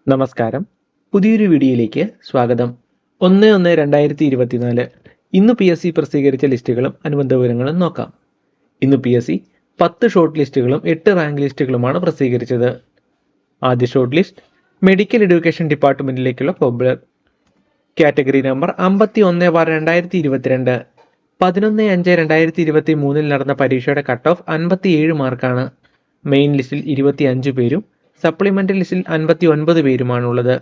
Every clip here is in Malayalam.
നമസ്കാരം. പുതിയൊരു വീഡിയോയിലേക്ക് സ്വാഗതം. 1/1/2024 ഇന്ന് PSC പ്രസിദ്ധീകരിച്ച ലിസ്റ്റുകളും അനുബന്ധ വിവരങ്ങളും നോക്കാം. ഇന്ന് PSC 10 ഷോർട്ട് ലിസ്റ്റുകളും 8 റാങ്ക് ലിസ്റ്റുകളുമാണ് പ്രസിദ്ധീകരിച്ചത്. ആദ്യ ഷോർട്ട് ലിസ്റ്റ് മെഡിക്കൽ എഡ്യൂക്കേഷൻ ഡിപ്പാർട്ട്മെന്റിലേക്കുള്ള പോപ്പുലർ കാറ്റഗറി നമ്പർ 51/2022 11/5/2023 നടന്ന പരീക്ഷയുടെ കട്ട് ഓഫ് 57 മാർക്കാണ്. മെയിൻ ലിസ്റ്റിൽ 25 പേരും സപ്ലിമെന്ററി ലിസ്റ്റിൽ 59 പേരുമാണുള്ളത്.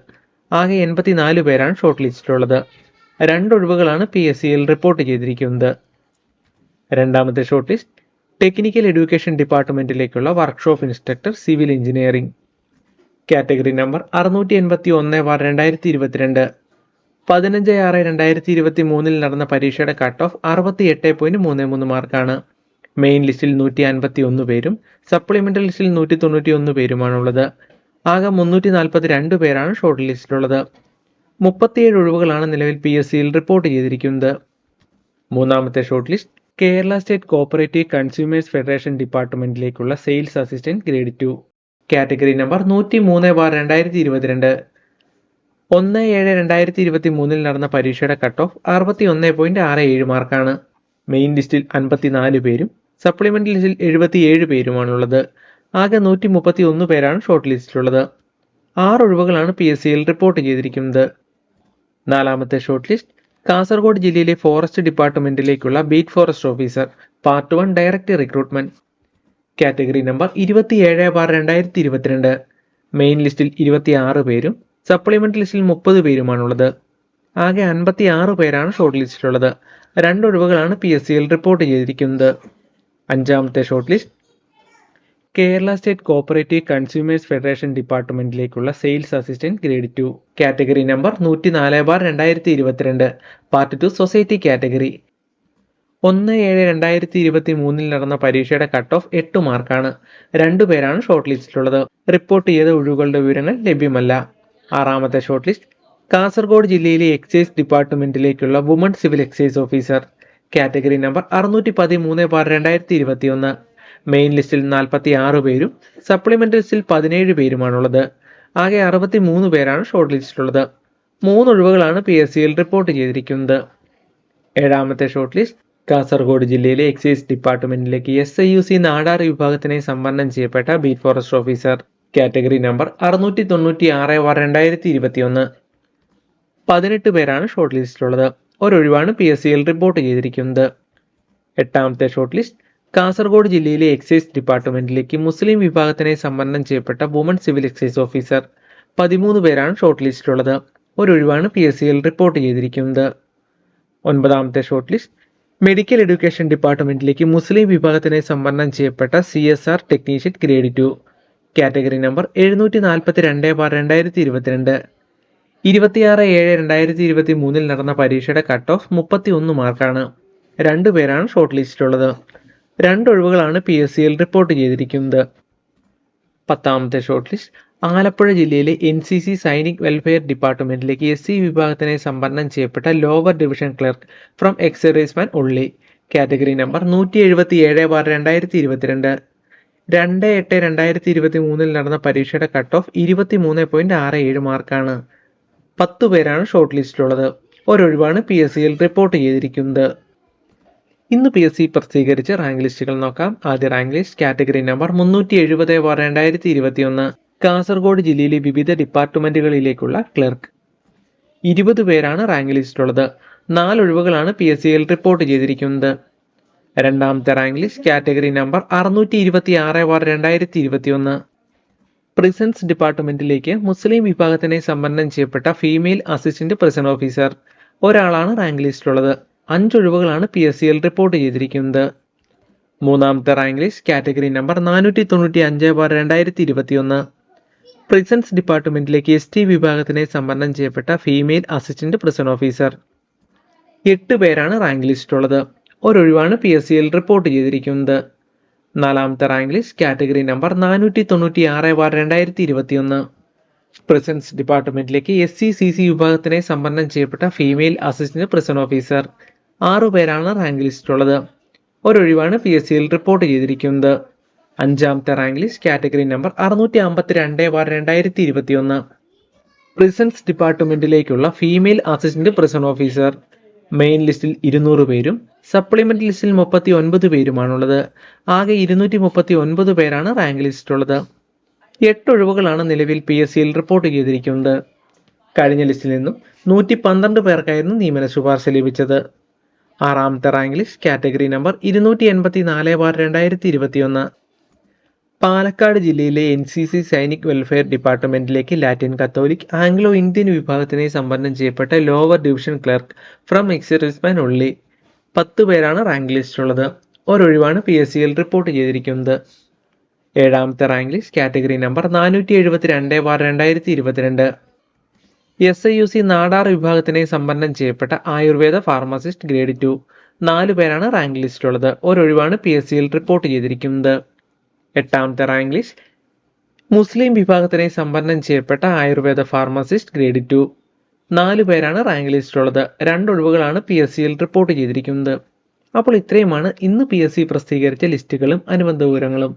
ആകെ 84 പേരാണ് ഷോർട്ട് ലിസ്റ്റിലുള്ളത്. 2 ഒഴിവുകളാണ് PSCയിൽ റിപ്പോർട്ട് ചെയ്തിരിക്കുന്നത്. രണ്ടാമത്തെ ഷോർട്ട് ലിസ്റ്റ് ടെക്നിക്കൽ എഡ്യൂക്കേഷൻ ഡിപ്പാർട്ട്മെന്റിലേക്കുള്ള workshop instructor civil engineering category number 681/2022 15/6/2023 നടന്ന പരീക്ഷയുടെ കട്ട് ഓഫ് 68.33 മാർക്കാണ്. മെയിൻ ലിസ്റ്റിൽ 151 പേരും സപ്ലിമെന്ററി ലിസ്റ്റിൽ 191 പേരുമാണുള്ളത്. ആകെ 342 പേരാണ് ഷോർട്ട് ലിസ്റ്റിലുള്ളത്. 37 ഒഴിവുകളാണ് നിലവിൽ PSCയിൽ റിപ്പോർട്ട് ചെയ്തിരിക്കുന്നത്. മൂന്നാമത്തെ short list Kerala state cooperative consumers federation ഡിപ്പാർട്ട്മെന്റിലേക്കുള്ള sales assistant grade 2 category number 103/2022 1/7/2023 നടന്ന പരീക്ഷയുടെ കട്ട് ഓഫ് 61.67 മാർക്കാണ്. മെയിൻ ലിസ്റ്റിൽ 54 പേരും സപ്ലിമെന്ററി ലിസ്റ്റിൽ 77 പേരുമാണുള്ളത്. ആകെ 131 പേരാണ് ഷോർട്ട് ലിസ്റ്റിലുള്ളത്. 6 ഒഴിവുകളാണ് PSCയിൽ റിപ്പോർട്ട് ചെയ്തിരിക്കുന്നത്. നാലാമത്തെ ഷോർട്ട് ലിസ്റ്റ് കാസർഗോഡ് ജില്ലയിലെ ഫോറസ്റ്റ് ഡിപ്പാർട്ട്മെന്റിലേക്കുള്ള beat forest officer part 1 direct recruitment category number 27/2022 main ലിസ്റ്റിൽ 26 പേരും സപ്ലിമെന്ററി ലിസ്റ്റിൽ 30 പേരുമാണുള്ളത്. ആകെ 56 പേരാണ് ഷോർട്ട് ലിസ്റ്റിലുള്ളത്. 2 ഒഴിവുകളാണ് PSCയിൽ റിപ്പോർട്ട് ചെയ്തിരിക്കുന്നത്. അഞ്ചാമത്തെ short list Kerala state cooperative consumers federation ഡിപ്പാർട്ട്മെന്റിലേക്കുള്ള sales assistant grade 2 category number 104/2022 part 2 society category 1/7/2023 നടന്ന പരീക്ഷയുടെ കട്ട് ഓഫ് 8 മാർക്കാണ്. 2 പേരാണ് ഷോർട്ട് ലിസ്റ്റിലുള്ളത്. റിപ്പോർട്ട് ചെയ്ത ഒഴിവുകളുടെ വിവരങ്ങൾ ലഭ്യമല്ല. ആറാമത്തെ ഷോർട്ട് ലിസ്റ്റ് കാസർഗോഡ് ജില്ലയിലെ എക്സൈസ് ഡിപ്പാർട്ട്മെന്റിലേക്കുള്ള woman civil excise officer category number 613/2021 main ലിസ്റ്റിൽ 46 പേരും സപ്ലിമെന്ററി ലിസ്റ്റിൽ 17 പേരുമാണുള്ളത്. ആകെ 63 പേരാണ് ഷോർട്ട് ലിസ്റ്റിലുള്ളത്. 3 ഒഴിവുകളാണ് PSCയിൽ റിപ്പോർട്ട് ചെയ്തിരിക്കുന്നത്. ഏഴാമത്തെ ഷോർട്ട് ലിസ്റ്റ് കാസർഗോഡ് ജില്ലയിലെ എക്സൈസ് ഡിപ്പാർട്ട്മെന്റിലേക്ക് SIUC നാടാർ വിഭാഗത്തിനായി സംവരണം ചെയ്യപ്പെട്ട beat forest officer category number 696/2021 18 പേരാണ് ഷോർട്ട് ലിസ്റ്റിലുള്ളത്. ഒരൊഴിവാണ് PSCയിൽ റിപ്പോർട്ട് ചെയ്തിരിക്കുന്നത്. എട്ടാമത്തെ ഷോർട്ട് ലിസ്റ്റ് കാസർഗോഡ് ജില്ലയിലെ എക്സൈസ് ഡിപ്പാർട്ട്മെന്റിലേക്ക് മുസ്ലിം വിഭാഗത്തിനായി സംവരണം ചെയ്യപ്പെട്ട വുമൺ സിവിൽ എക്സൈസ് ഓഫീസർ 13 പേരാണ് ഷോർട്ട് ലിസ്റ്റിലുള്ളത്. ഒരൊഴിവാണ് PSCയിൽ റിപ്പോർട്ട് ചെയ്തിരിക്കുന്നത്. ഒൻപതാമത്തെ ഷോർട്ട് ലിസ്റ്റ് മെഡിക്കൽ എഡ്യൂക്കേഷൻ ഡിപ്പാർട്ട്മെന്റിലേക്ക് മുസ്ലിം വിഭാഗത്തിനായി സംവരണം ചെയ്യപ്പെട്ട CSR technician grade 2 category number 742/2022 26/7/2023 നടന്ന പരീക്ഷയുടെ കട്ട് ഓഫ് 31 മാർക്കാണ്. 2 പേരാണ് ഷോർട്ട് ലിസ്റ്റിലുള്ളത്. 2 ഒഴിവുകളാണ് PSCയിൽ റിപ്പോർട്ട് ചെയ്തിരിക്കുന്നത്. പത്താമത്തെ ഷോർട്ട് ലിസ്റ്റ് ആലപ്പുഴ ജില്ലയിലെ NCC സൈനിക് വെൽഫെയർ ഡിപ്പാർട്ട്മെന്റിലേക്ക് SC വിഭാഗത്തിനായി സംവരണം ചെയ്യപ്പെട്ട lower division clerk from X-serviceman ഉള്ളി കാറ്റഗറി നമ്പർ 177/2022 2/8/2023 നടന്ന പരീക്ഷയുടെ കട്ട് ഓഫ് 23.67 മാർക്കാണ്. 10 പേരാണ് ഷോർട്ട് ലിസ്റ്റിലുള്ളത്. ഒരൊഴിവാണ് PSCയിൽ റിപ്പോർട്ട് ചെയ്തിരിക്കുന്നത്. ഇന്ന് PSC പ്രസിദ്ധീകരിച്ച റാങ്ക് ലിസ്റ്റുകൾ നോക്കാം. ആദ്യ rank list category number 370/2021 Kasaragod ജില്ലയിലെ വിവിധ ഡിപ്പാർട്ട്മെന്റുകളിലേക്കുള്ള ക്ലർക്ക് 20 പേരാണ് റാങ്ക് ലിസ്റ്റിലുള്ളത്. 4 ഒഴിവുകളാണ് PSCയിൽ റിപ്പോർട്ട് ചെയ്തിരിക്കുന്നത്. രണ്ടാമത്തെ rank list category number 626/2021 prisons ഡിപ്പാർട്ട്മെന്റിലേക്ക് മുസ്ലിം വിഭാഗത്തിനായി സംവരണം ചെയ്യപ്പെട്ട ഫീമെയിൽ അസിസ്റ്റന്റ് പ്രിസൺ ഓഫീസർ ഒരാളാണ് റാങ്ക് ലിസ്റ്റിലുള്ളത്. 5 ഒഴിവുകളാണ് PSCയിൽ റിപ്പോർട്ട് ചെയ്തിരിക്കുന്നത്. മൂന്നാമത്തെ rank list category number 495/2021 prisons ഡിപ്പാർട്ട്മെന്റിലേക്ക് ST വിഭാഗത്തിനായി സംവരണം ചെയ്യപ്പെട്ട ഫീമെയിൽ അസിസ്റ്റന്റ് പ്രിസൺ ഓഫീസർ 8 പേരാണ് റാങ്ക് ലിസ്റ്റിലുള്ളത്. ഒരൊഴിവാണ് PSCയിൽ റിപ്പോർട്ട് ചെയ്തിരിക്കുന്നത്. നാലാമത്തെ rank list category number 496/2021 prisons ഡിപ്പാർട്ട്മെന്റിലേക്ക് SC/CC വിഭാഗത്തിനായി സംവരണം ചെയ്യപ്പെട്ട ഫീമെയിൽ അസിസ്റ്റന്റ് പ്രിസൺ ഓഫീസർ 6 പേരാണ് റാങ്ക് ലിസ്റ്റിലുള്ളത്. ഒരൊഴിവാണ് PSCയിൽ റിപ്പോർട്ട് ചെയ്തിരിക്കുന്നത്. അഞ്ചാമത്തെ rank list category number 652/2021 prisons ഡിപ്പാർട്ട്മെന്റിലേക്കുള്ള female assistant prison officer main ലിസ്റ്റിൽ 200 പേരും സപ്ലിമെന്റ് ലിസ്റ്റിൽ 39 പേരുമാണുള്ളത്. ആകെ 239 പേരാണ് റാങ്ക് ലിസ്റ്റിലുള്ളത്. 8 ഒഴിവുകളാണ് നിലവിൽ PSCയിൽ റിപ്പോർട്ട് ചെയ്തിരിക്കുന്നത്. കഴിഞ്ഞ ലിസ്റ്റിൽ നിന്നും 112 പേർക്കായിരുന്നു നിയമന ശുപാർശ ലഭിച്ചത്. 6ാമത്തെ rank list category number 284/2021. Palakkad ജില്ലയിലെ NCC സൈനിക് വെൽഫെയർ ഡിപ്പാർട്ട്മെന്റിലേക്ക് ലാറ്റിൻ കത്തോലിക് ആംഗ്ലോ ഇന്ത്യൻ വിഭാഗത്തിനായി സംവരണം ചെയ്യപ്പെട്ട lower division clerk from ex serviceman only 10 പേരാണ് റാങ്ക് ലിസ്റ്റിലുള്ളത്. ഒരൊഴിവാണ് PSCയിൽ റിപ്പോർട്ട് ചെയ്തിരിക്കുന്നത്. 7ാമത്തെ rank list category number 472/2022. SIUC Nadar വിഭാഗത്തിനായി സംവരണം ചെയ്യപ്പെട്ട ആയുർവേദ ഫാർമസിസ്റ്റ് ഗ്രേഡ് 2 4 പേരാണ് റാങ്ക് ലിസ്റ്റിലുള്ളത്. ഒരൊഴിവാണ് PSCയിൽ റിപ്പോർട്ട് ചെയ്തിരിക്കുന്നത്. 8ാമത്തെ റാങ്ക് ലിസ്റ്റ് മുസ്ലിം വിഭാഗത്തിനായി സംവരണം ചെയ്യപ്പെട്ട ആയുർവേദ ഫാർമസിസ്റ്റ് ഗ്രേഡ് 2 4 പേരാണ് റാങ്ക് ലിസ്റ്റിലുള്ളത്. 2 ഒഴിവുകളാണ് PSCയിൽ റിപ്പോർട്ട് ചെയ്തിരിക്കുന്നത്. അപ്പോൾ ഇത്രയുമാണ് ഇന്ന് PSC പ്രസിദ്ധീകരിച്ച ലിസ്റ്റുകളും അനുബന്ധ വിവരങ്ങളും.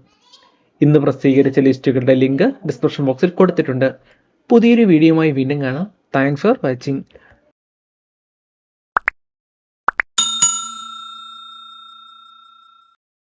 ഇന്ന് പ്രസിദ്ധീകരിച്ച ലിസ്റ്റുകളുടെ ലിങ്ക് ഡിസ്ക്രിപ്ഷൻ ബോക്സിൽ കൊടുത്തിട്ടുണ്ട്. പുതിയൊരു വീഡിയോയുമായി വീണ്ടും കാണാം. Thanks for watching.